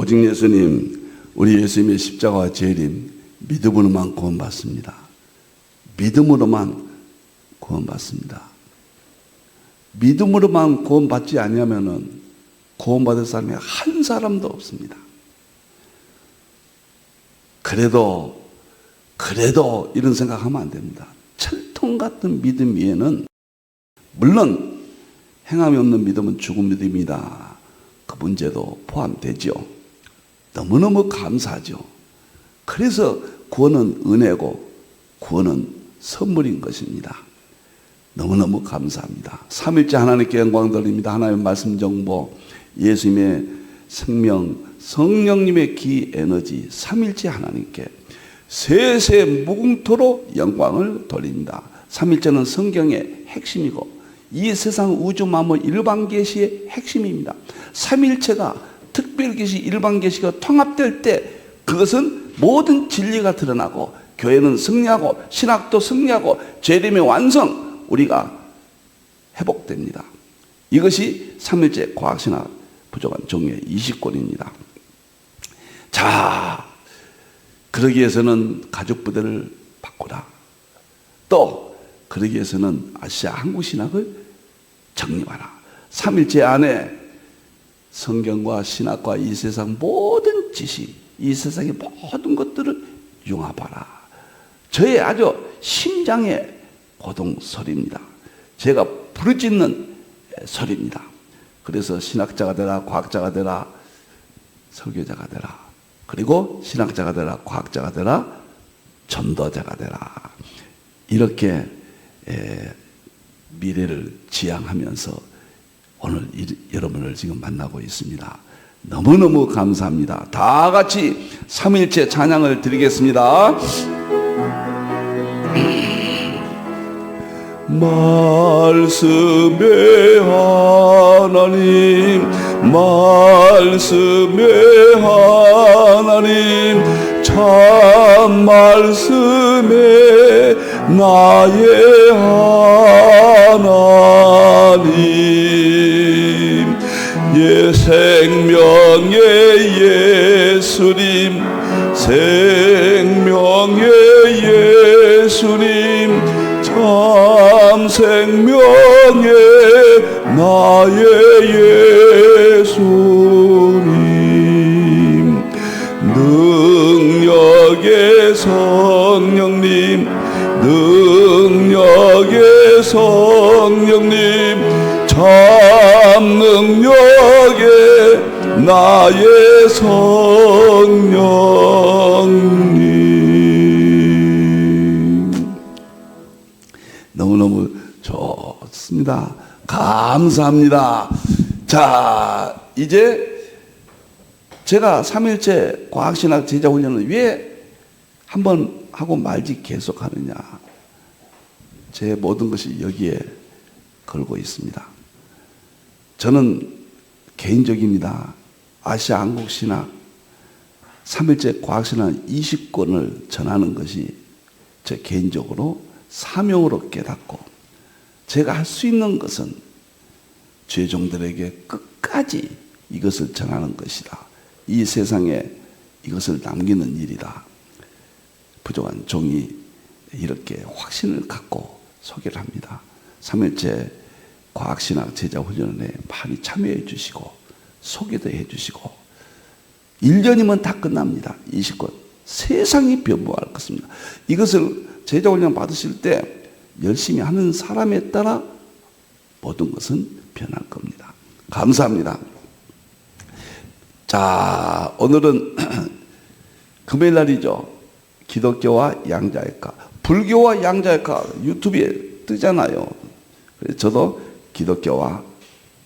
오직 예수님, 우리 예수님의 십자가와 재림, 믿음으로만 구원받습니다. 믿음으로만 구원받습니다. 믿음으로만 구원받지 아니하면은 구원받을 사람이 한 사람도 없습니다. 그래도 이런 생각하면 안 됩니다. 철통 같은 믿음 위에는 물론 행함이 없는 믿음은 죽은 믿음이다. 그 문제도 포함되죠. 너무너무 감사하죠. 그래서 구원은 은혜고 구원은 선물인 것입니다. 너무너무 감사합니다. 삼일째 하나님께 영광 돌립니다. 하나님의 말씀 정보, 예수님의 생명, 성령님의 기 에너지, 삼일째 하나님께 세세 무궁토록 영광을 돌립니다. 삼일째는 성경의 핵심이고 이 세상 우주 만물 일반계시의 핵심입니다. 삼일체가 특별계시, 일반계시가 통합될 때 그것은 모든 진리가 드러나고 교회는 승리하고 신학도 승리하고 재림의 완성, 우리가 회복됩니다. 이것이 삼일째 과학신학 부족한 종의 20권입니다. 자, 그러기 위해서는 가족부대를 바꾸라. 또 그러기 위해서는 아시아 한국신학을 정리하라. 삼일째 안에 성경과 신학과 이 세상 모든 지식, 이 세상의 모든 것들을 융합하라. 저의 아주 심장의 고동소리입니다. 제가 부르짖는 소리입니다. 그래서 신학자가 되라, 과학자가 되라, 설교자가 되라. 그리고 신학자가 되라, 과학자가 되라, 전도자가 되라. 이렇게 미래를 지향하면서 오늘 여러분을 지금 만나고 있습니다. 너무너무 감사합니다. 다 같이 삼일째 찬양을 드리겠습니다. 말씀의 하나님, 말씀의 하나님, 참 말씀의 나의 하나님, 생명의 예수님, 생명의 예수님, 참 생명의 나의 예수님, 능력의 성령님, 능력의 성령님, 참 능력의 나의 성령님. 너무너무 좋습니다. 감사합니다. 자, 이제 제가 3일째 과학신학 제자훈련을 왜 한번 하고 말지 계속 하느냐. 제 모든 것이 여기에 걸고 있습니다. 저는 개인적입니다. 아시아 한국신학 3일째 과학신학 20권을 전하는 것이 제 개인적으로 사명으로 깨닫고 제가 할 수 있는 것은 죄종들에게 끝까지 이것을 전하는 것이다. 이 세상에 이것을 남기는 일이다. 부족한 종이 이렇게 확신을 갖고 소개를 합니다. 3일째 과학신학 제자훈련에 많이 참여해 주시고 소개도 해 주시고 1년이면 다 끝납니다. 20권. 세상이 변모할 것입니다. 이것을 제자훈련 받으실 때 열심히 하는 사람에 따라 모든 것은 변할 겁니다. 감사합니다. 자, 오늘은 금요일 날이죠. 기독교와 양자역학, 불교와 양자역학 유튜브에 뜨잖아요. 그래서 저도 기독교와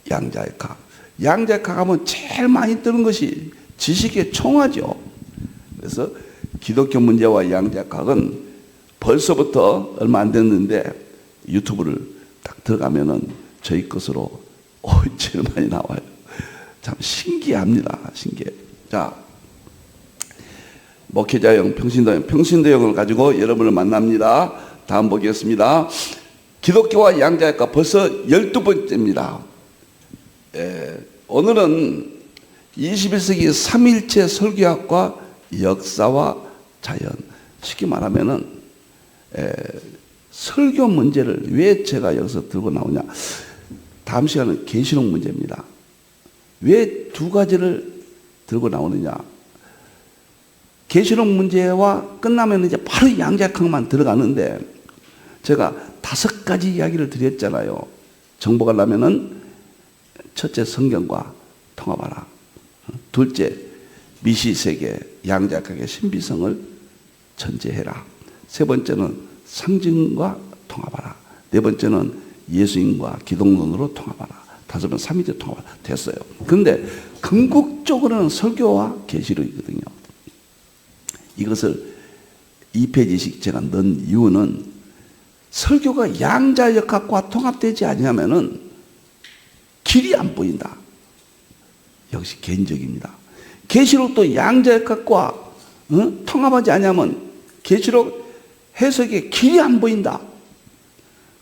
양자역학, 양자역학 하면 제일 많이 뜨는 것이 지식의 총화죠. 그래서 기독교 문제와 양자역학은 벌써부터 얼마 안 됐는데 유튜브를 딱 들어가면은 저희 것으로 제일 많이 나와요. 참 신기합니다. 신기해. 자, 목회자형, 평신도형을 가지고 여러분을 만납니다. 다음 보겠습니다. 기독교와 양자역학 벌써 12번째입니다. 오늘은 21세기 삼일체 설교학과 역사와 자연. 쉽게 말하면은 설교 문제를 왜 제가 여기서 들고 나오냐. 다음 시간은 계시록 문제입니다. 왜 두 가지를 들고 나오느냐. 계시록 문제와 끝나면 이제 바로 양자역학만 들어가는데 제가 5가지 이야기를 드렸잖아요. 정보가 나면은 첫째 성경과 통합하라. 둘째 미시세계 양자역학의 신비성을 전제해라. 세 번째는 상징과 통합하라. 네 번째는 예수님과 기독론으로 통합하라. 다섯은 삼위대 통합하라. 됐어요. 그런데 궁극적으로는 설교와 계시록이거든요. 이것을 2페이지씩 제가 넣은 이유는 설교가 양자역학과 통합되지 않으면은 길이 안 보인다. 역시 개인적입니다. 계시록도 양자역학과 통합하지 않으면 계시록 해석에 길이 안 보인다.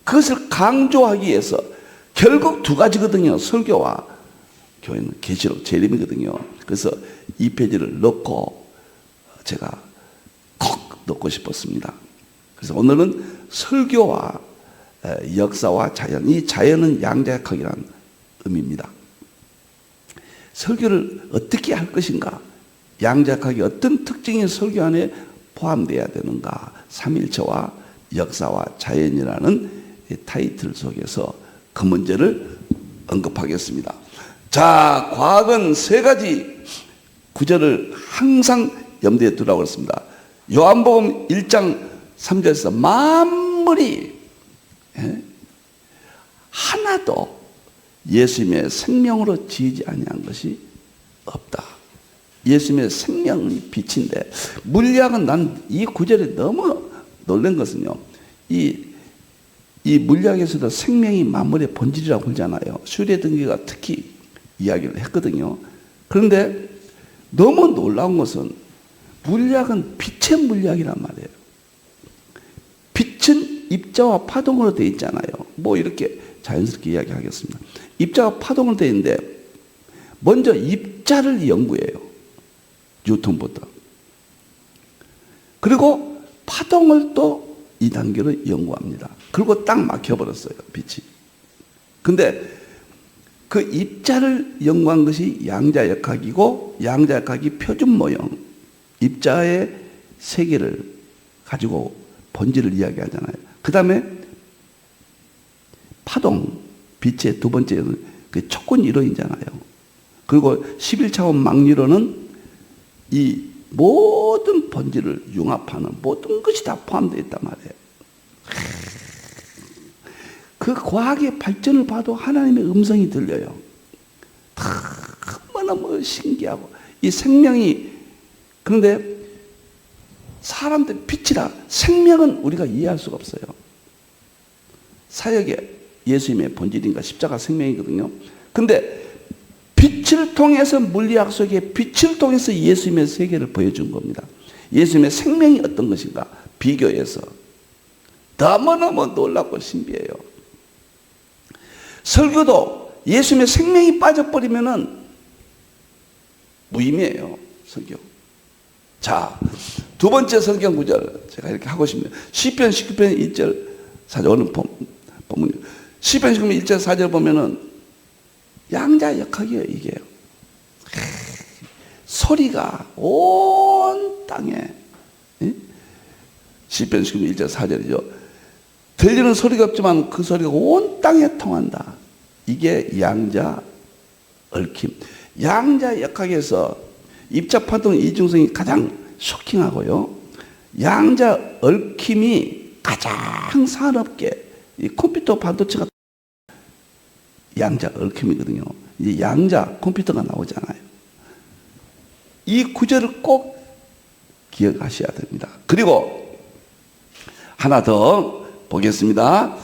그것을 강조하기 위해서 결국 두 가지거든요. 설교와 교회는 계시록 재림이거든요. 그래서 2페이지를 넣고 제가 콕 넣고 싶었습니다. 그래서 오늘은 설교와 역사와 자연, 이 자연은 양자역학이라는 의미입니다. 설교를 어떻게 할 것인가? 양자역학이 어떤 특징이 설교 안에 포함되어야 되는가? 삼일체와 역사와 자연이라는 타이틀 속에서 그 문제를 언급하겠습니다. 자, 과학은 3가지 구절을 항상 염두에 두라고 했습니다. 요한복음 1장 3절에서 만물이 하나도 예수님의 생명으로 지지 아니한 것이 없다. 예수님의 생명이 빛인데, 물리학은 난 이 구절에 너무 놀란 것은요, 이 물리학에서도 생명이 만물의 본질이라고 그러잖아요. 슈레딩거가 특히 이야기를 했거든요. 그런데 너무 놀라운 것은 물리학은 빛의 물리학이란 말이에요. 빛은 입자와 파동으로 되어 있잖아요. 뭐 이렇게 자연스럽게 이야기하겠습니다. 입자와 파동으로 되어 있는데 먼저 입자를 연구해요. 뉴턴부터. 그리고 파동을 또 2단계로 연구합니다. 그리고 딱 막혀버렸어요. 빛이. 근데 그 입자를 연구한 것이 양자역학이고, 양자역학이 표준 모형, 입자의 세계를 가지고 본질을 이야기하잖아요. 그 다음에 파동, 빛의 두 번째는 그 촉근 이론이잖아요. 그리고 11차원 막리론은 이 모든 본질을 융합하는 모든 것이 다 포함되어 있단 말이에요. 그 과학의 발전을 봐도 하나님의 음성이 들려요. 너무너무 신기하고, 이 생명이, 그런데 사람들 빛이라, 생명은 우리가 이해할 수가 없어요. 사역에 예수님의 본질인가 십자가 생명이거든요. 근데 빛을 통해서, 물리학 속에 빛을 통해서 예수님의 세계를 보여준 겁니다. 예수님의 생명이 어떤 것인가 비교해서 너무너무 놀랍고 신비해요. 설교도 예수님의 생명이 빠져버리면은 무의미해요. 설교. 자, 두 번째 성경 구절 제가 이렇게 하고 싶네요. 시편 19편 1절 4절, 오늘 본문이요. 시편 19편 1절 4절 보면은 양자역학이에요. 이게 소리가 온 땅에, 시편 19편 1절 4절이죠. 들리는 소리가 없지만 그 소리가 온 땅에 통한다. 이게 양자 얽힘. 양자역학에서 입자파동 이중성이 가장 쇼킹하고요, 양자 얽힘이 가장 산업계, 이 컴퓨터 반도체가 양자 얽힘이거든요. 이제 양자 컴퓨터가 나오잖아요. 이 구절을 꼭 기억하셔야 됩니다. 그리고 하나 더 보겠습니다.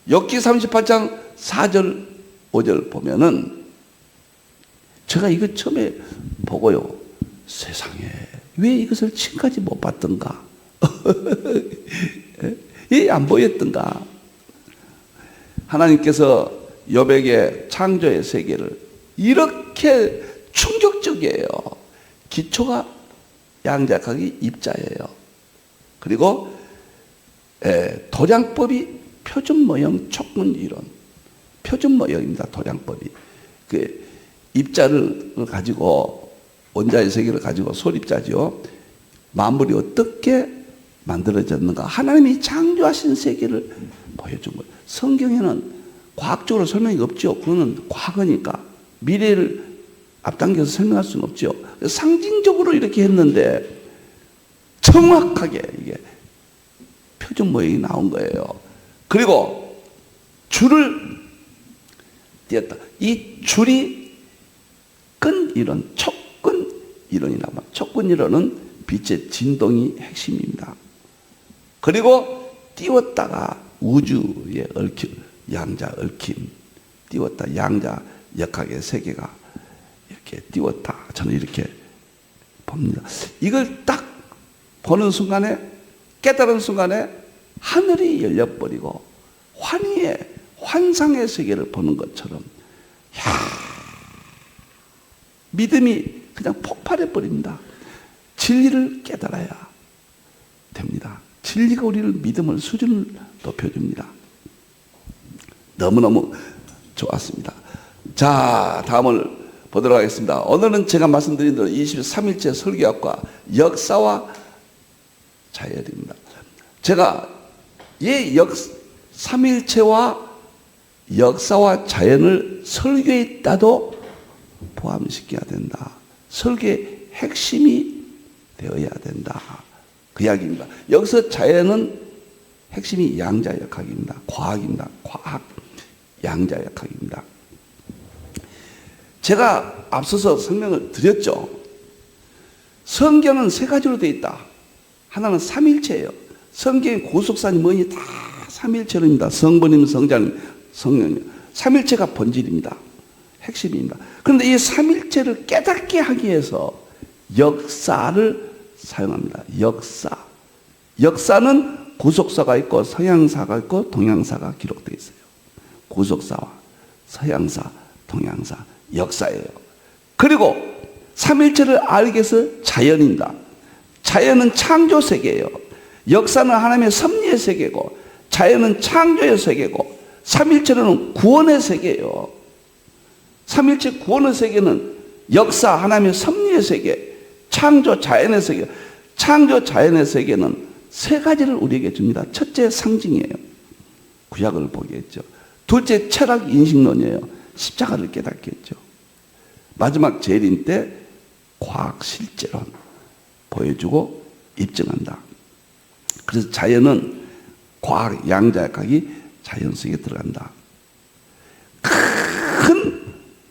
욥기 38장 4절 5절 보면은, 제가 이거 처음에 보고요, 세상에 왜 이것을 지금까지 못 봤던가? 왜 안 보였던가? 하나님께서 욥에게 창조의 세계를 이렇게 충격적이에요. 기초가 양자역학이 입자예요. 그리고 도량법이 표준모형 촉근이론, 표준모형입니다. 도량법이. 그 입자를 가지고, 원자의 세계를 가지고 솔입자죠. 만물이 어떻게 만들어졌는가, 하나님이 창조하신 세계를 보여준 거예요. 성경에는 과학적으로 설명이 없죠. 그거는 과거니까 미래를 앞당겨서 설명할 수는 없죠. 상징적으로 이렇게 했는데 정확하게 이게 표준 모형이 나온 거예요. 그리고 줄을 띄었다. 이 줄이 끈 이론, 촉근 이론이라고 합니다. 촉근 이론은 빛의 진동이 핵심입니다. 그리고 띄웠다가 우주에 얽힘, 양자 얽힘, 띄웠다, 양자 역학의 세계가 이렇게 띄웠다. 저는 이렇게 봅니다. 이걸 딱 보는 순간에, 깨달은 순간에 하늘이 열려버리고 환희의, 환상의 세계를 보는 것처럼, 믿음이 그냥 폭발해버립니다. 진리를 깨달아야 됩니다. 진리가 우리를 믿음을 수준을 높여줍니다. 너무너무 좋았습니다. 자, 다음을 보도록 하겠습니다. 오늘은 제가 말씀드린 대로 23일째 설교학과 역사와 자연입니다. 제가 이 3일체와 역사와 자연을 설교에 있다도 포함시켜야 된다. 설교의 핵심이 되어야 된다. 그 이야기입니다. 여기서 자연은 핵심이 양자역학입니다. 과학입니다. 과학, 양자역학입니다. 제가 앞서서 설명을 드렸죠. 성경은 세 가지로 되어 있다. 하나는 삼일체예요. 성경의 구속사님 뭐니 다 삼일체로입니다. 성부님, 성자님, 성령님. 삼일체가 본질입니다. 핵심입니다. 그런데 이 삼일체를 깨닫게 하기 위해서 역사를 사용합니다. 역사. 역사는 구속사가 있고 서양사가 있고 동양사가 기록되어 있어요. 구속사와 서양사, 동양사, 역사예요. 그리고 삼일체를 알기 위해서 자연입니다. 자연은 창조 세계예요. 역사는 하나님의 섭리의 세계고, 자연은 창조의 세계고, 삼일체는 구원의 세계예요. 삼일체 구원의 세계는 역사, 하나님의 섭리의 세계, 창조 자연의 세계. 창조 자연의 세계는 세 가지를 우리에게 줍니다. 첫째, 상징이에요. 구약을 보게 했죠. 둘째, 철학 인식론이에요. 십자가를 깨닫게 했죠. 마지막 재림 때 과학 실제론 보여주고 입증한다. 그래서 자연은 과학, 양자역학이 자연 속에 들어간다. 큰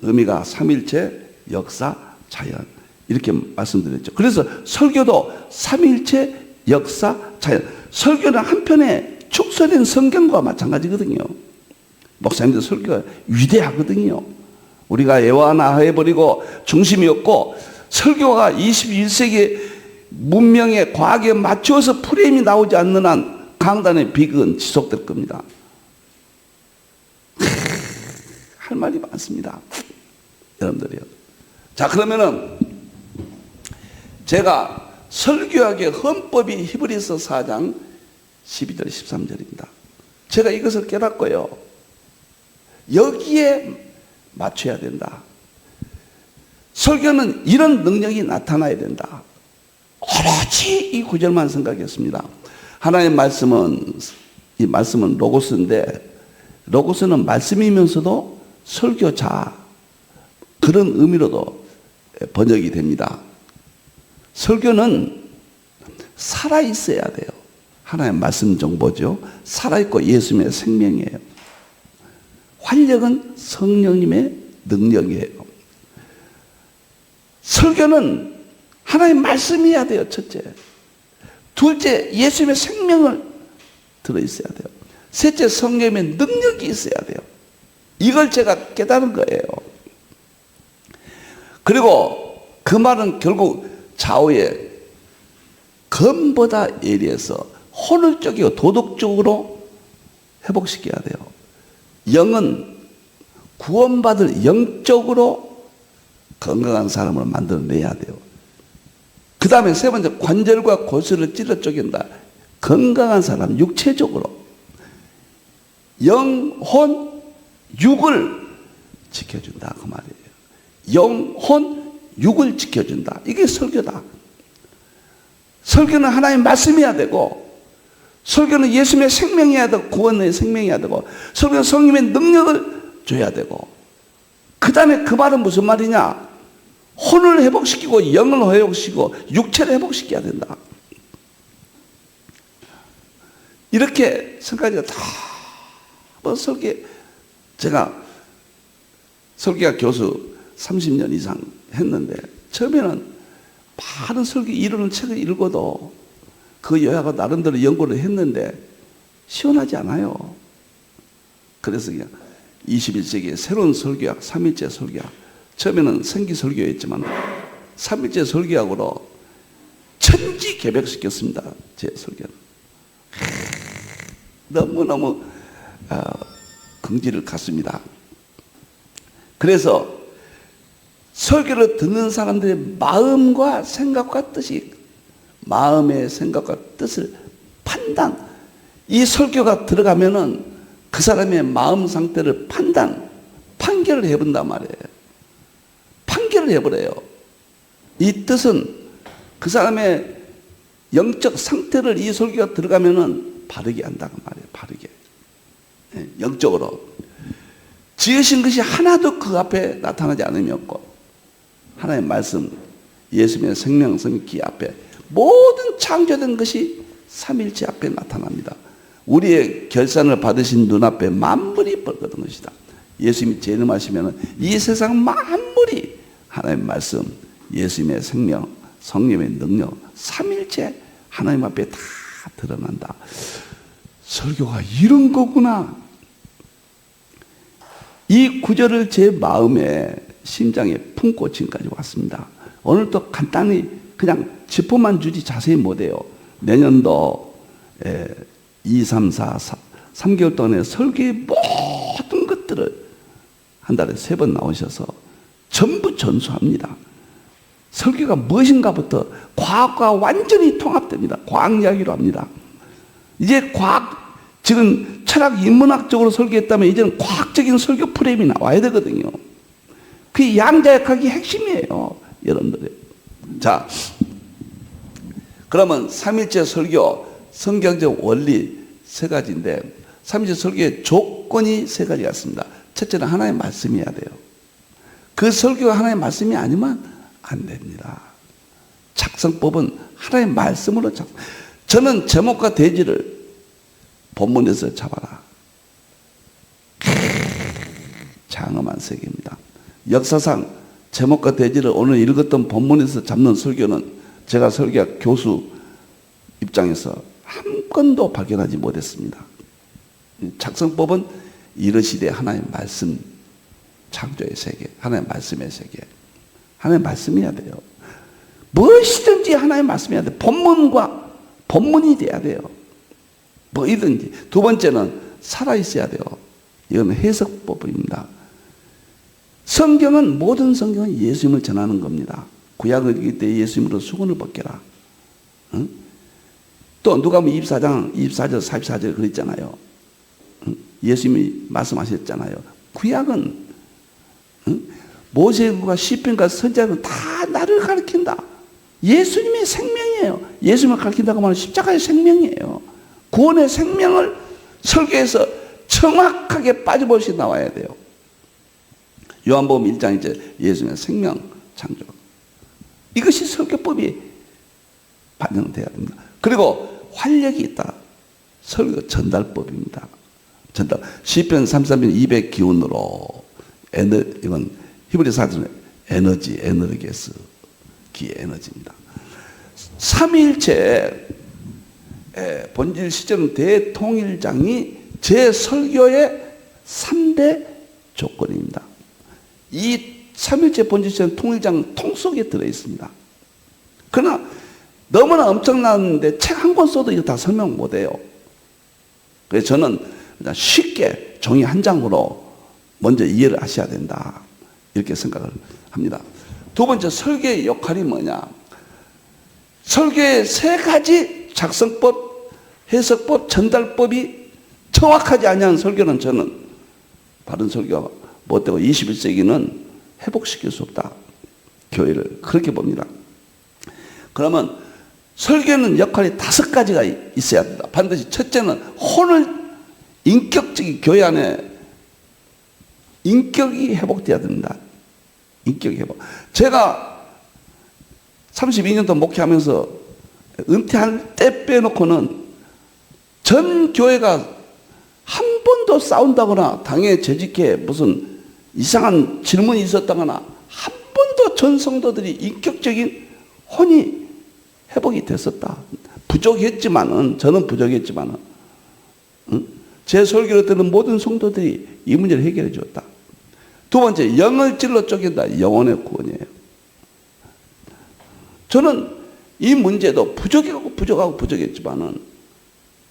의미가 삼일체, 역사, 자연 이렇게 말씀드렸죠. 그래서 설교도 삼일체, 역사, 자연. 설교는 한편에 축소된 성경과 마찬가지거든요. 목사님들 설교가 위대하거든요. 우리가 애완화해버리고 중심이 없고 설교가 21세기 문명의 과학에 맞추어서 프레임이 나오지 않는 한 강단의 비극은 지속될 겁니다. 할 말이 많습니다. 여러분들이요. 자, 그러면은 제가 설교학의 헌법이 히브리서 4장 12절 13절입니다. 제가 이것을 깨닫고요. 여기에 맞춰야 된다. 설교는 이런 능력이 나타나야 된다. 오로지 이 구절만 생각했습니다. 하나님의 말씀은, 이 말씀은 로고스인데, 로고스는 말씀이면서도 설교자, 그런 의미로도 번역이 됩니다. 설교는 살아있어야 돼요. 하나님의 말씀 정보죠. 살아있고 예수님의 생명이에요. 활력은 성령님의 능력이에요. 설교는 하나님의 말씀이어야 돼요. 첫째. 둘째, 예수님의 생명을 들어있어야 돼요. 셋째, 성령님의 능력이 있어야 돼요. 이걸 제가 깨달은 거예요. 그리고 그 말은 결국 좌우에 검보다 예리해서 혼을적이고 도덕적으로 회복시켜야 돼요. 영은 구원받을 영적으로 건강한 사람을 만들어내야 돼요. 그 다음에 세 번째, 관절과 골수를 찔러 쪼갠다. 건강한 사람, 육체적으로. 영혼, 육을 지켜준다. 그 말이에요. 영혼, 육을 지켜준다. 이게 설교다. 설교는 하나님의 말씀이어야 되고, 설교는 예수님의 생명이어야 되고, 구원의 생명이어야 되고, 설교는 성령의 능력을 줘야 되고, 그 다음에 그 말은 무슨 말이냐? 혼을 회복시키고, 영을 회복시키고, 육체를 회복시켜야 된다. 이렇게 성까지가 다, 제가 설교학 교수 30년 이상 했는데, 처음에는 많은 설교 이루는 책을 읽어도 그 요약을 나름대로 연구를 했는데 시원하지 않아요. 그래서 그냥 21세기의 새로운 설교학, 3일째 설교학, 처음에는 생기 설교였지만 3일째 설교학으로 천지개벽시켰습니다. 제 설교는. 너무너무 긍지를 갖습니다. 그래서 설교를 듣는 사람들의 마음과 생각과 뜻이, 마음의 생각과 뜻을 판단, 이 설교가 들어가면은 그 사람의 마음 상태를 판결을 해본단 말이에요. 판결을 해버려요. 이 뜻은 그 사람의 영적 상태를 이 설교가 들어가면은 바르게 한다고 말이에요. 바르게. 영적으로. 지으신 것이 하나도 그 앞에 나타나지 않음이 없고, 하나님의 말씀, 예수님의 생명성의 기 앞에 모든 창조된 것이 삼일체 앞에 나타납니다. 우리의 결산을 받으신 눈앞에 만물이 벌거든 것이다. 예수님이 재림하시면 이 세상 만물이 하나님의 말씀, 예수님의 생명, 성령의 능력, 삼일체 하나님 앞에 다 드러난다. 설교가 이런 거구나. 이 구절을 제 마음에, 심장에 품고 지금까지 왔습니다. 오늘도 간단히 그냥 짚어만 주지 자세히 못해요. 내년도 2, 3, 4, 3개월 동안에 설교의 모든 것들을 한 달에 3번 나오셔서 전부 전수합니다. 설교가 무엇인가부터 과학과 완전히 통합됩니다. 과학 이야기로 합니다. 이제 지금 철학 인문학적으로 설교했다면 이제는 과학적인 설교 프레임이 나와야 되거든요. 그게 양자역학이 핵심이에요, 여러분들. 자, 그러면 삼일째 설교, 성경적 원리 3가지인데, 삼일째 설교의 조건이 3가지가 있습니다. 첫째는 하나님의 말씀이어야 돼요. 그 설교가 하나님의 말씀이 아니면 안 됩니다. 작성법은 하나님의 말씀으로 저는 제목과 대지를 본문에서 잡아라. 장엄한 세계입니다. 역사상 제목과 대지를 오늘 읽었던 본문에서 잡는 설교는 제가 설교학 교수 입장에서 한 건도 발견하지 못했습니다. 작성법은 이르시되 하나님의 말씀, 창조의 세계, 하나님의 말씀의 세계, 하나님의 말씀이어야 돼요. 무엇이든지 하나님의 말씀이어야 돼요. 본문이 돼야 돼요. 뭐이든지. 두 번째는 살아있어야 돼요. 이건 해석법입니다. 성경은, 모든 성경은 예수님을 전하는 겁니다. 구약을 읽을 때 예수님으로 수건을 벗겨라. 응? 또 누가 24장 24절 44절 그랬잖아요. 응? 예수님이 말씀하셨잖아요. 구약은 모세가 시편과 선지자는 다 나를 가르친다. 예수님의 생명이에요. 예수님을 가르친다고 말하면 십자가의 생명이에요. 구원의 생명을 설교해서 정확하게 빠져볼 나와야 돼요. 요한복음 1장 이제 예수님의 생명 창조. 이것이 설교법이 반영돼야 됩니다. 그리고 활력이 있다. 설교 전달법입니다. 전달. 시편 33편 200 기운으로 이건 히브리서는 에너게스 기의 에너지입니다. 삼위일체 본질 시점 대통일장이 제 설교의 3대 조건입니다. 이 삼일체 본질 시점 통일장 통 속에 들어있습니다. 그러나 너무나 엄청나는데 책 한 권 써도 이거 다 설명 못해요. 그래서 저는 그냥 쉽게 종이 한 장으로 먼저 이해를 하셔야 된다, 이렇게 생각을 합니다. 두 번째, 설교의 역할이 뭐냐? 설교의 세 가지 작성법, 해석법, 전달법이 정확하지 않은 설교는 저는 바른 설교가 못되고 21세기는 회복시킬 수 없다. 교회를 그렇게 봅니다. 그러면 설교는 역할이 5가지가 있어야 된다. 반드시 첫째는 혼을, 인격적인 교회 안에 인격이 회복돼야 됩니다. 인격이 회복. 제가 32년 동안 목회하면서 은퇴할 때 빼놓고는 전 교회가 한 번도 싸운다거나 당에 재직해 무슨 이상한 질문이 있었다거나 한 번도 전 성도들이 인격적인 혼이 회복이 됐었다. 부족했지만은, 저는 부족했지만은, 제 설교를 듣는 모든 성도들이 이 문제를 해결해 주었다. 두 번째, 영을 찔러 쪼갠다. 영혼의 구원이에요. 저는 이 문제도 부족했지만은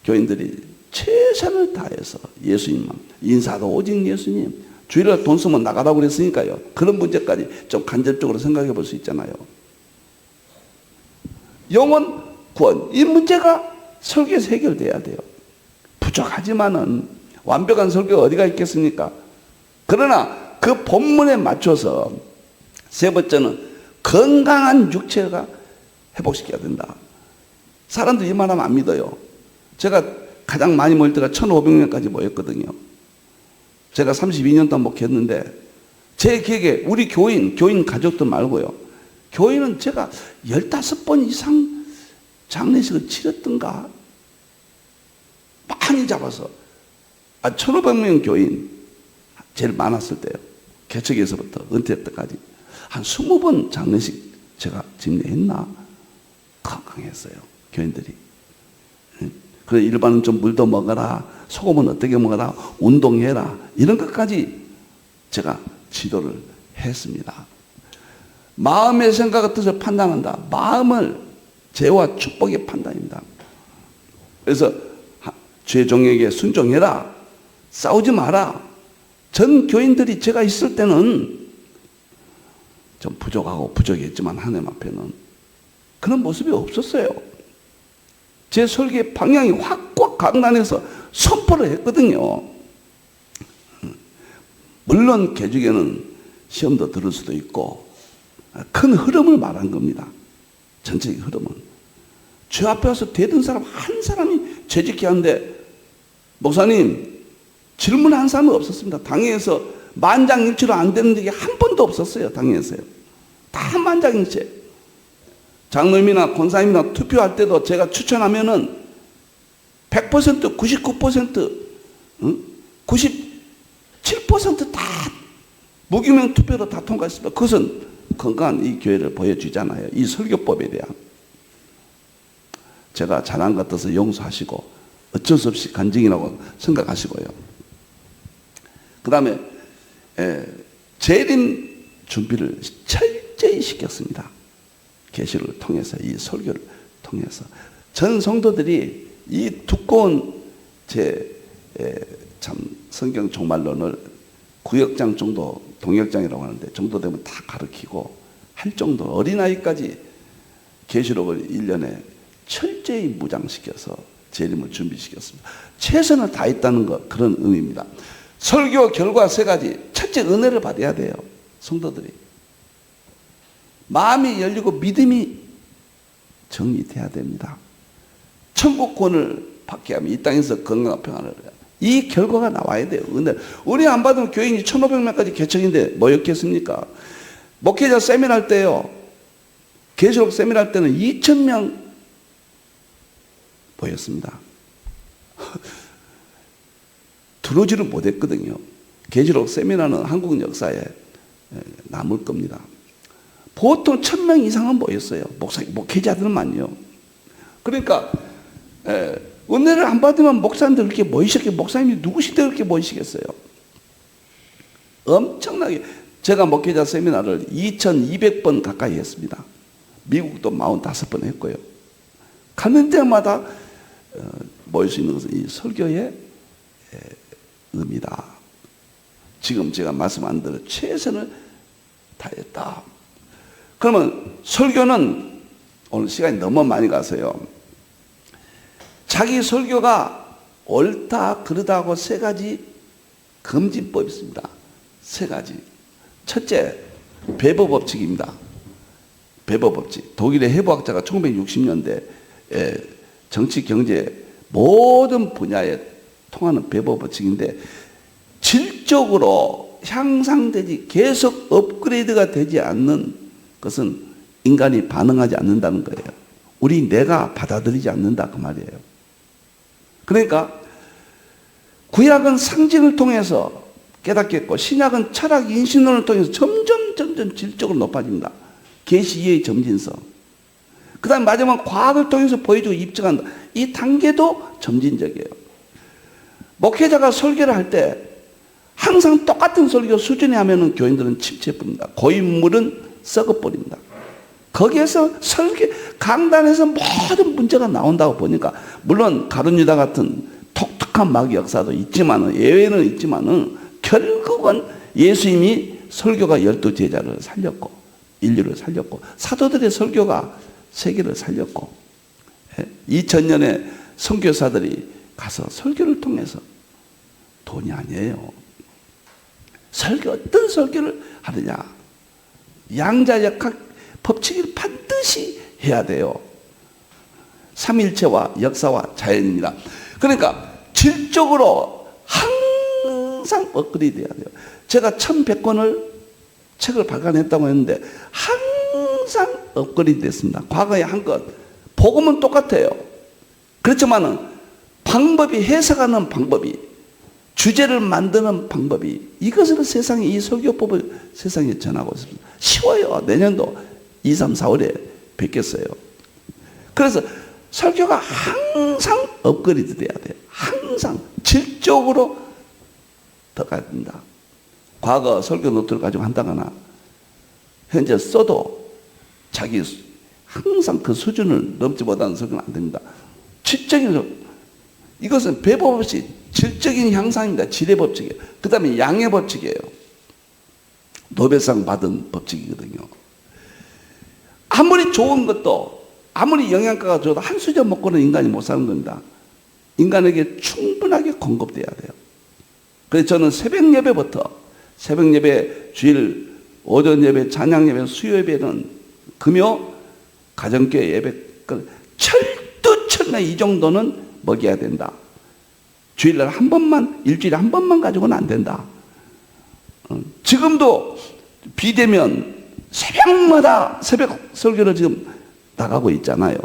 교인들이 최선을 다해서 예수님만, 인사도 오직 예수님, 주일날 돈 쓰면 나가라고 그랬으니까요. 그런 문제까지 좀 간접적으로 생각해 볼 수 있잖아요. 영혼 구원, 이 문제가 설교에서 해결돼야 돼요. 부족하지만은 완벽한 설교가 어디가 있겠습니까? 그러나 그 본문에 맞춰서 세 번째는 건강한 육체가 회복시켜야 된다. 사람들이 이 말하면 안 믿어요. 제가 가장 많이 모일 때가 1,500명까지 모였거든요. 제가 32년 동안 목회했는데 제 기억에 우리 교인 가족들 말고요. 교인은 제가 15번 이상 장례식을 치렀던가? 많이 잡아서 1,500명 교인 제일 많았을 때요. 개척에서부터 은퇴 때까지 한 20번 장례식 제가 집례했나? 건강했어요. 교인들이. 그래, 일반은 좀 물도 먹어라, 소금은 어떻게 먹어라, 운동해라, 이런 것까지 제가 지도를 했습니다. 마음의 생각과 뜻을 판단한다. 마음을 죄와 축복의 판단입니다. 그래서 주의 종에게 순종해라, 싸우지 마라. 전 교인들이 제가 있을 때는 좀 부족했지만 하나님 앞에는 그런 모습이 없었어요. 제 설교의 방향이 확 강단해서 선포를 했거든요. 물론 개중에는 시험도 들을 수도 있고 큰 흐름을 말한 겁니다. 전체적인 흐름은. 저 앞에 와서 되던 사람 한 사람이 재직해 하는데 목사님 질문한 사람은 없었습니다. 당회에서 만장일치로 안 되는 게 한 번도 없었어요. 당회에서요. 다 만장일치. 장로님이나 권사님이나 투표할 때도 제가 추천하면은 100%, 99%, 97%다 무기명 투표로 다 통과했습니다. 그것은 건강한 이 교회를 보여주잖아요. 이 설교법에 대한. 제가 잘한 것 같아서 용서하시고 어쩔 수 없이 간증이라고 생각하시고요. 그 다음에 재림 준비를 철저히 시켰습니다. 계시를 통해서, 이 설교를 통해서 전 성도들이 이 두꺼운 참 성경 종말론을 9역장 정도, 동역장이라고 하는데 정도 되면 다 가르치고 할 정도로 어린아이까지 계시록을 1년에 철저히 무장시켜서 재림을 준비시켰습니다. 최선을 다했다는 것, 그런 의미입니다. 설교 결과 세 가지. 첫째, 은혜를 받아야 돼요. 성도들이. 마음이 열리고 믿음이 정리돼야 됩니다. 천국권을 받게 하면 이 땅에서 건강한 평안을 해야 돼요. 이 결과가 나와야 돼요. 은혜 안 받으면 교인이 1,500명까지 개척인데 뭐였겠습니까? 목회자 세미나 할 때요. 계시록 세미나 할 때는 2,000명 모였습니다. 들어오지를 못했거든요. 계시록 세미나는 한국 역사에 남을 겁니다. 보통 1,000명 이상은 모였어요. 목회자들만요. 그러니까 은혜를 안 받으면 목사님들 그렇게 모이시겠어요? 목사님이 누구시대 그렇게 모이시겠어요? 엄청나게. 제가 목회자 세미나를 2,200번 가까이 했습니다. 미국도 45번 했고요. 가는 데마다 모일 수 있는 것은 이 설교의 의미다. 지금 제가 말씀 안 들어 최선을 다했다. 그러면 설교는 오늘 시간이 너무 많이 가서요. 자기 설교가 옳다 그르다고 세 가지 검진법이 있습니다. 세 가지. 첫째, 베버 법칙입니다. 베버 법칙. 독일의 해부학자가 1960년대에 정치, 경제 모든 분야에 통하는 베버 법칙인데, 질적으로 향상되지 계속 업그레이드가 되지 않는 것은 인간이 반응하지 않는다는 거예요. 우리 뇌가 받아들이지 않는다 그 말이에요. 그러니까 구약은 상징을 통해서 깨닫겠고, 신약은 철학 인신론을 통해서 점점 질적으로 높아집니다. 계시 이해의 점진성. 그 다음에 마지막 과학을 통해서 보여주고 입증한다. 이 단계도 점진적이에요. 목회자가 설교를 할 때 항상 똑같은 설교 수준에 하면은 교인들은 침체해버립니다. 고인물은 썩어버립니다. 거기에서 강단에서 모든 문제가 나온다고 보니까, 물론 가룟 유다 같은 독특한 마귀 역사도 있지만은, 예외는 있지만은, 결국은 예수님이 설교가 12제자를 살렸고, 인류를 살렸고, 사도들의 설교가 세계를 살렸고, 2000년의 선교사들이 가서 설교를 통해서, 돈이 아니에요. 어떤 설교를 하느냐. 양자역학 법칙을 반드시 해야 돼요. 삼일체와 역사와 자연입니다. 그러니까 질적으로 항상 업그레이드 해야 돼요. 제가 1100권을 책을 발간했다고 했는데 항상 업그레이드 됐습니다. 과거에 한 것. 복음은 똑같아요. 그렇지만은 방법이, 해석하는 방법이, 주제를 만드는 방법이, 이것을 세상에, 이 설교법을 세상에 전하고 있습니다. 쉬워요. 내년도 2, 3, 4월에 뵙겠어요. 그래서 설교가 항상 업그레이드 돼야 돼요. 항상 질적으로 더 가야 된다. 과거 설교 노트를 가지고 한다거나 현재 써도 자기 항상 그 수준을 넘지 못하는 설교는 안 됩니다. 질적인, 이것은 배법 없이 질적인 향상입니다. 질의 법칙이에요. 그 다음에 양의 법칙이에요. 노벨상 받은 법칙이거든요. 아무리 좋은 것도, 아무리 영양가가 좋아도 한 수저 먹고는 인간이 못 사는 겁니다. 인간에게 충분하게 공급돼야 돼요. 그래서 저는 새벽 예배부터, 새벽 예배, 주일, 오전 예배, 찬양 예배, 수요 예배는 금요, 가정교회 예배, 철두철미 이 정도는 먹여야 된다. 주일날 한 번만, 일주일에 한 번만 가지고는 안 된다. 지금도 비대면 새벽마다 새벽 설교를 지금 나가고 있잖아요.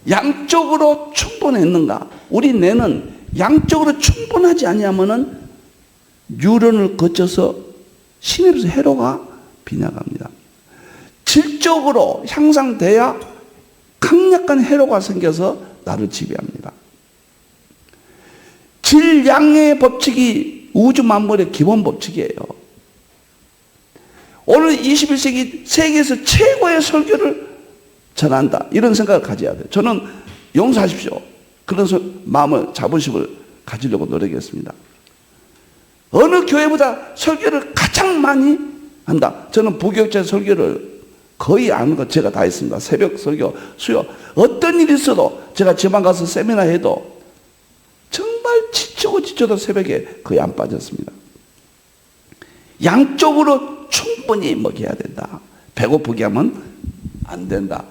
양쪽으로 충분했는가? 우리 뇌는 양쪽으로 충분하지 아니하면은 뉴런을 거쳐서 시냅스 회로가 빗나갑니다. 질적으로 향상돼야 강력한 회로가 생겨서 나를 지배합니다. 질양의 법칙이 우주 만물의 기본 법칙이에요. 오늘 21세기 세계에서 최고의 설교를 전한다. 이런 생각을 가져야 돼요. 저는 용서하십시오. 그런 마음을, 자부심을 가지려고 노력했습니다. 어느 교회보다 설교를 가장 많이 한다. 저는 부교육자 설교를 거의 아는 거 제가 다 했습니다. 새벽 설교, 수요. 어떤 일이 있어도 제가 지방 가서 세미나 해도 정말 지쳐도 새벽에 거의 안 빠졌습니다. 양쪽으로 충분히 먹여야 된다. 배고프게 하면 안 된다.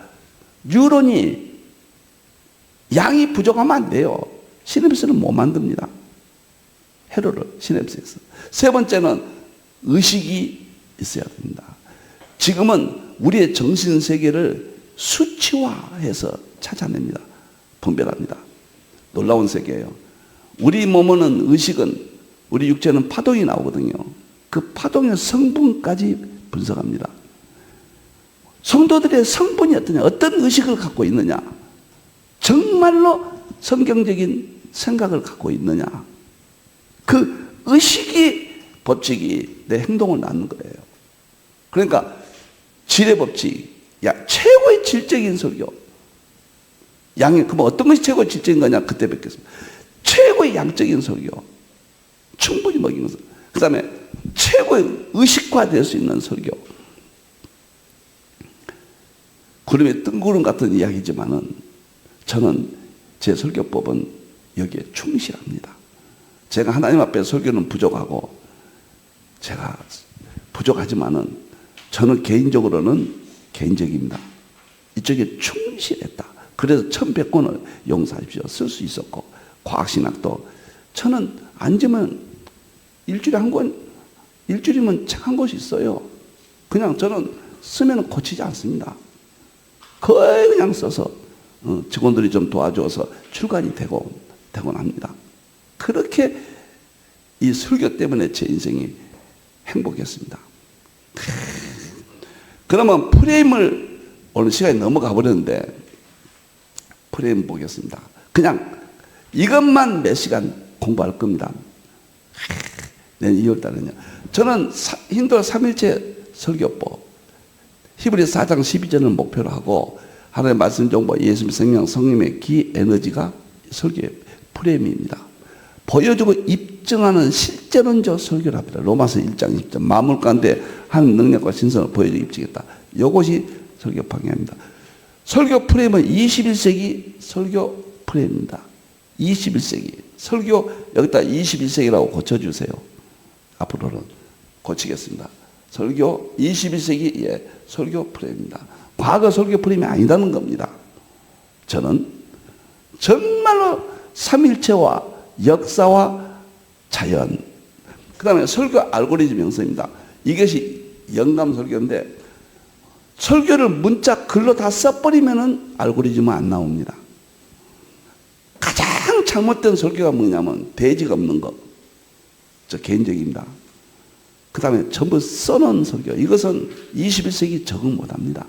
뉴런이 양이 부족하면 안 돼요. 시냅스는 못 만듭니다. 회로를 시냅스에서. 세 번째는 의식이 있어야 됩니다. 지금은 우리의 정신세계를 수치화해서 찾아냅니다. 분별합니다. 놀라운 세계예요. 우리 몸은 의식은, 우리 육체는 파동이 나오거든요. 그 파동의 성분까지 분석합니다. 성도들의 성분이 어떠냐, 어떤 의식을 갖고 있느냐, 정말로 성경적인 생각을 갖고 있느냐, 그 의식이 법칙이 내 행동을 낳는 거예요. 그러니까 질의 법칙, 최고의 질적인 설교. 그럼 어떤 것이 최고의 질적인 거냐? 그때 뵙겠습니다. 최고의 양적인 설교. 충분히 먹인 것은. 그 다음에 최고의 의식화될 수 있는 설교. 구름의 뜬구름 같은 이야기지만은 저는 제 설교법은 여기에 충실합니다. 제가 하나님 앞에 설교는 부족하고 제가 부족하지만은 저는 개인적입니다. 이쪽에 충실했다. 그래서 1100권을 용서하십시오. 쓸 수 있었고, 과학신학도 저는 앉으면 일주일이면 책 한 권이 있어요. 그냥 저는 쓰면 고치지 않습니다. 거의 그냥 써서 직원들이 좀 도와줘서 출간이 되곤 합니다. 그렇게 이 설교 때문에 제 인생이 행복했습니다. 그러면 프레임을 오늘 시간이 넘어가 버렸는데 프레임 보겠습니다. 그냥 이것만 몇 시간 공부할 겁니다. 내년 2월 달에는요. 저는 힌두 삼일체 설교법 히브리서 4장 12절을 목표로 하고 하나님의 말씀 정보, 예수님 생명, 성령의 기, 에너지가 설교의 프레임입니다. 보여주고 입증하는 실제론적 설교를 합니다. 로마서 1장 10절 만물 가운데 한 능력과 신성을 보여주고 입증했다. 이것이 설교 방향입니다. 설교 프레임은 21세기 설교 프레임입니다. 21세기 설교 여기다 21세기라고 고쳐주세요. 앞으로는 고치겠습니다. 설교 21세기 설교 프레임입니다. 과거 설교 프레임이 아니다는 겁니다. 저는 정말로 삼일체와 역사와 자연, 그 다음에 설교 알고리즘 형성입니다. 이것이 영감 설교인데 설교를 문자 글로 다 써버리면 알고리즘은 안 나옵니다. 가장 잘못된 설교가 뭐냐면 대지가 없는 것. 저 개인적입니다. 그 다음에 전부 써놓은 설교. 이것은 21세기 적응 못합니다.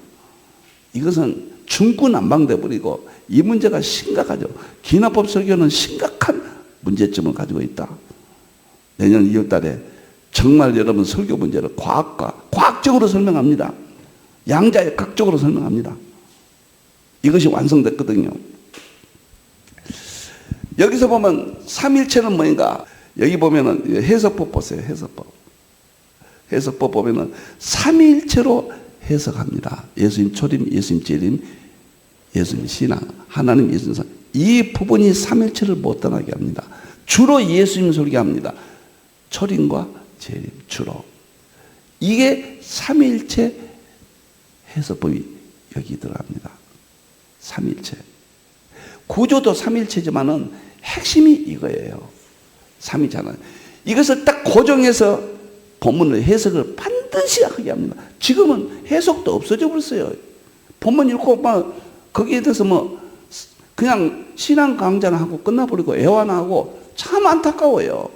이것은 중구난방돼 버리고 이 문제가 심각하죠. 기나법 설교는 심각한 문제점을 가지고 있다. 내년 2월 달에 정말 여러분 설교 문제를 과학적으로 설명합니다. 양자역학적으로 설명합니다. 이것이 완성됐거든요. 여기서 보면 삼일체는 뭐인가? 여기 보면은 해석법 보세요. 해석법 보면은 삼일체로 해석합니다. 예수님 초림, 예수님 재림, 예수님 신앙, 하나님 예수님 선. 이 부분이 삼일체를 못 떠나게 합니다. 주로 예수님 설교합니다. 초림과 재림 주로. 이게 삼일체 해석법이 여기 들어갑니다. 삼일체. 구조도 삼일체지만은 핵심이 이거예요. 삼위잖아요. 이것을 딱 고정해서 본문의 해석을 반드시 하게 합니다. 지금은 해석도 없어져 버렸어요. 본문 읽고 막 거기에 대해서 뭐 그냥 신앙 강좌나 하고 끝나버리고 애완하고 참 안타까워요.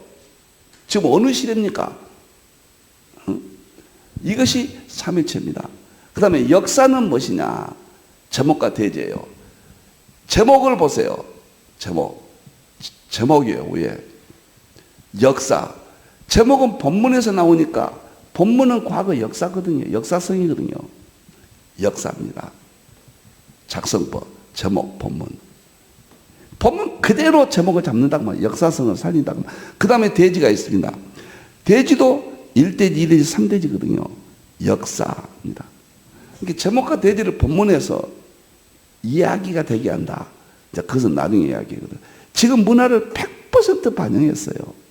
지금 어느 시대입니까? 이것이 삼일체입니다. 그 다음에 역사는 무엇이냐? 제목과 대제예요. 제목을 보세요. 제목이에요. 위에 역사. 제목은 본문에서 나오니까 본문은 과거 역사거든요. 역사성이거든요. 역사입니다. 작성법, 제목, 본문. 본문 그대로 제목을 잡는다고 말이에요. 역사성을 살린다고. 그 다음에 대지가 있습니다. 대지도 1대지, 2대지, 3대지거든요. 역사입니다. 그러니까 제목과 대지를 본문에서 이야기가 되게 한다. 그것은 나중에 이야기거든. 지금 문화를 100% 반영했어요.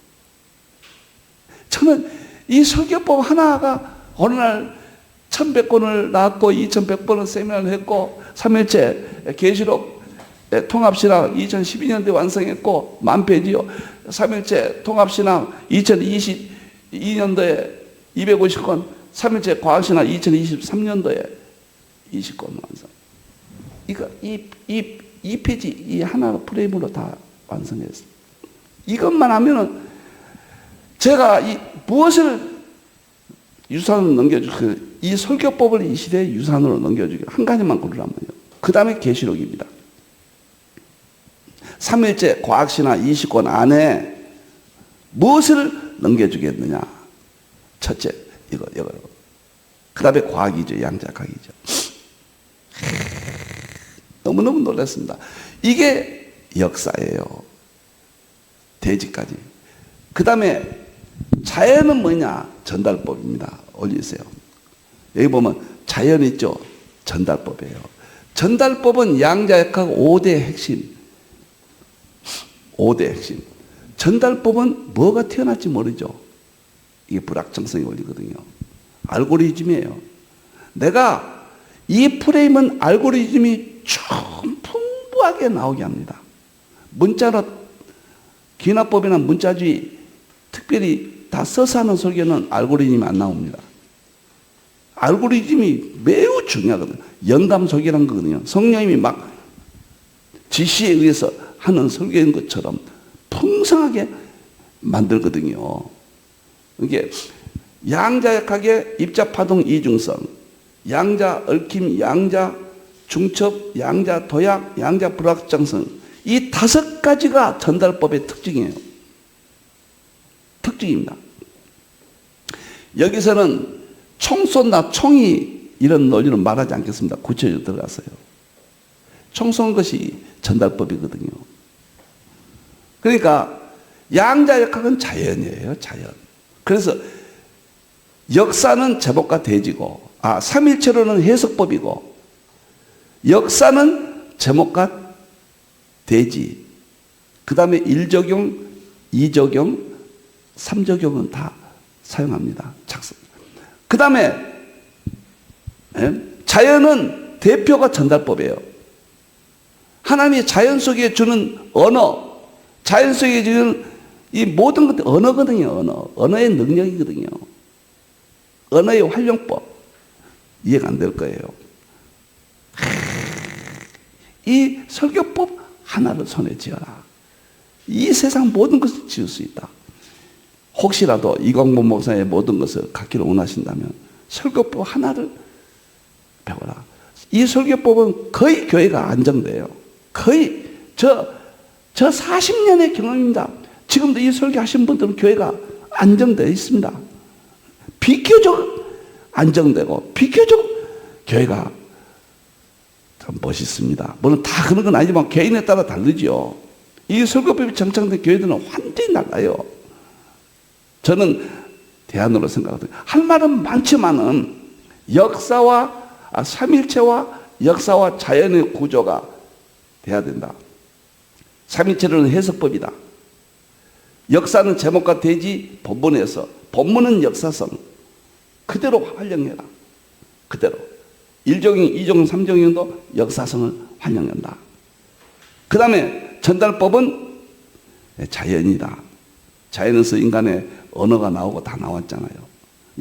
저는 이 설교법 하나가 어느 날 1100권을 나왔고 2100번을 세미나를 했고 3일째 계시록 통합신앙 2012년도에 완성했고 만페이지요. 3일째 통합신앙 2022년도에 250권 3일째 과학신앙 2023년도에 20권 완성. 이 페이지 이 하나 프레임으로 다 완성했어요. 이것만 하면은 제가 무엇을 유산으로 넘겨주고 이 설교법을 이 시대의 유산으로 넘겨주기 한 가지만 고르라면요. 그 다음에 계시록입니다. 3일째 과학신화 20권 안에 무엇을 넘겨주겠느냐? 첫째 이거. 그 다음에 과학이죠. 양자학이죠. 너무너무 놀랐습니다. 이게 역사예요. 대지까지. 그 다음에 자연은 뭐냐? 전달법입니다. 올리세요. 여기 보면 자연 있죠? 전달법이에요. 전달법은 양자역학 5대 핵심. 5대 핵심. 전달법은 뭐가 튀어날지 모르죠. 이게 불확정성의 원리거든요. 알고리즘이에요. 내가 이 프레임은 알고리즘이 좀 풍부하게 나오게 합니다. 문자로 기나법이나 문자주의 특별히 다 써서 하는 설교는 알고리즘이 안 나옵니다. 알고리즘이 매우 중요하거든요. 연담 설교라는 거거든요. 성령님이 막 지시에 의해서 하는 설교인 것처럼 풍성하게 만들거든요. 이게 양자역학의 입자파동 이중성, 양자 얽힘, 양자 중첩, 양자 도약, 양자 불확정성, 이 5가지가 전달법의 특징이에요. 특징입니다. 여기서는 총 쏜다, 총이 이런 논리는 말하지 않겠습니다. 구체적으로 들어가서요. 총 쏘는 것이 전달법이거든요. 그러니까 양자역학은 자연이에요. 자연. 그래서 역사는 제목과 대지고, 삼일체로는 해석법이고, 역사는 제목과 대지, 그 다음에 1적용, 2적용, 3적용은 다 사용합니다. 그 다음에 자연은 대표가 전달법이에요. 하나님이 자연 속에 주는 언어, 자연 속에 주는 이 모든 것들 언어거든요. 언어의 능력이거든요. 언어의 활용법. 이해가 안 될 거예요. 이 설교법 하나를 손에 쥐어라. 이 세상 모든 것을 지을 수 있다. 혹시라도 이광범 목사의 모든 것을 갖기를 원하신다면 설교법 하나를 배워라. 이 설교법은 거의 교회가 안정돼요. 거의 저 40년의 경험입니다. 지금도 이 설교하신 분들은 교회가 안정되어 있습니다. 비교적 안정되고 비교적 교회가 참 멋있습니다. 물론 다 그런 건 아니지만 개인에 따라 다르죠. 이 설교법이 정착된 교회들은 완전히 달라요. 저는 대안으로 생각하거든요. 할 말은 많지만은 역사와 삼일체와 역사와 자연의 구조가 돼야 된다. 삼일체로는 해석법이다. 역사는 제목과 대지 본문에서, 본문은 역사성 그대로 활용해라. 그대로 1적용, 2적용, 3적용도 역사성을 활용한다. 그 다음에 전달법은 자연이다. 자연에서 인간의 언어가 나오고 다 나왔잖아요.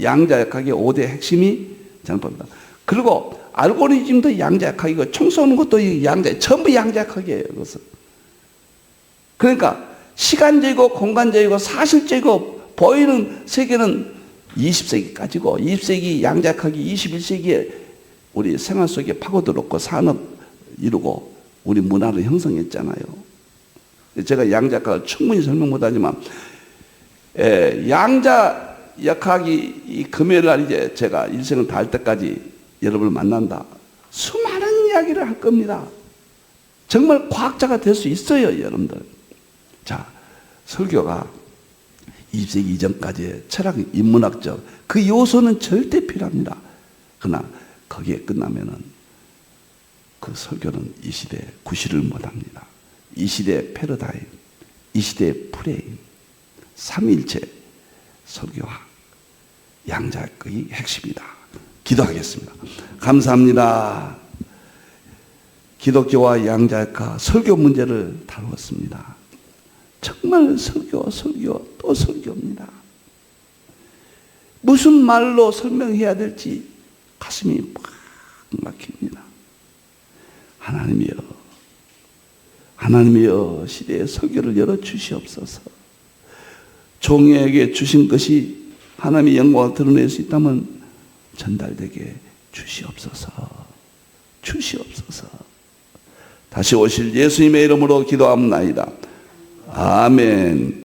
양자역학의 5대 핵심이 전달법이다. 그리고 알고리즘도 양자역학이고 총 쏘는 것도 전부 양자역학이에요. 그것은. 그러니까 시간적이고 공간적이고 사실적이고 보이는 세계는 20세기까지고 20세기 양자역학이 21세기에 우리 생활 속에 파고들었고 산업 이루고 우리 문화를 형성했잖아요. 제가 양자역학을 충분히 설명 못하지만 양자역학이 이 금요일 날 이제 제가 일생을 다할 때까지 여러분을 만난다. 수많은 이야기를 할 겁니다. 정말 과학자가 될 수 있어요, 여러분들. 자, 설교가 20세기 이전까지의 철학, 인문학적 그 요소는 절대 필요합니다. 그러나 거기에 끝나면은 그 설교는 이 시대에 구실을 못합니다. 이 시대의 패러다임, 이 시대의 프레임, 삼일체 설교학, 양자역학의 핵심이다. 기도하겠습니다. 감사합니다. 기독교와 양자역학 설교 문제를 다루었습니다. 정말 설교 또 설교입니다. 무슨 말로 설명해야 될지 가슴이 막 막힙니다. 하나님이여 시대의 설교를 열어주시옵소서. 종에게 주신 것이 하나님의 영광을 드러낼 수 있다면 전달되게 주시옵소서. 다시 오실 예수님의 이름으로 기도합니다. 아멘.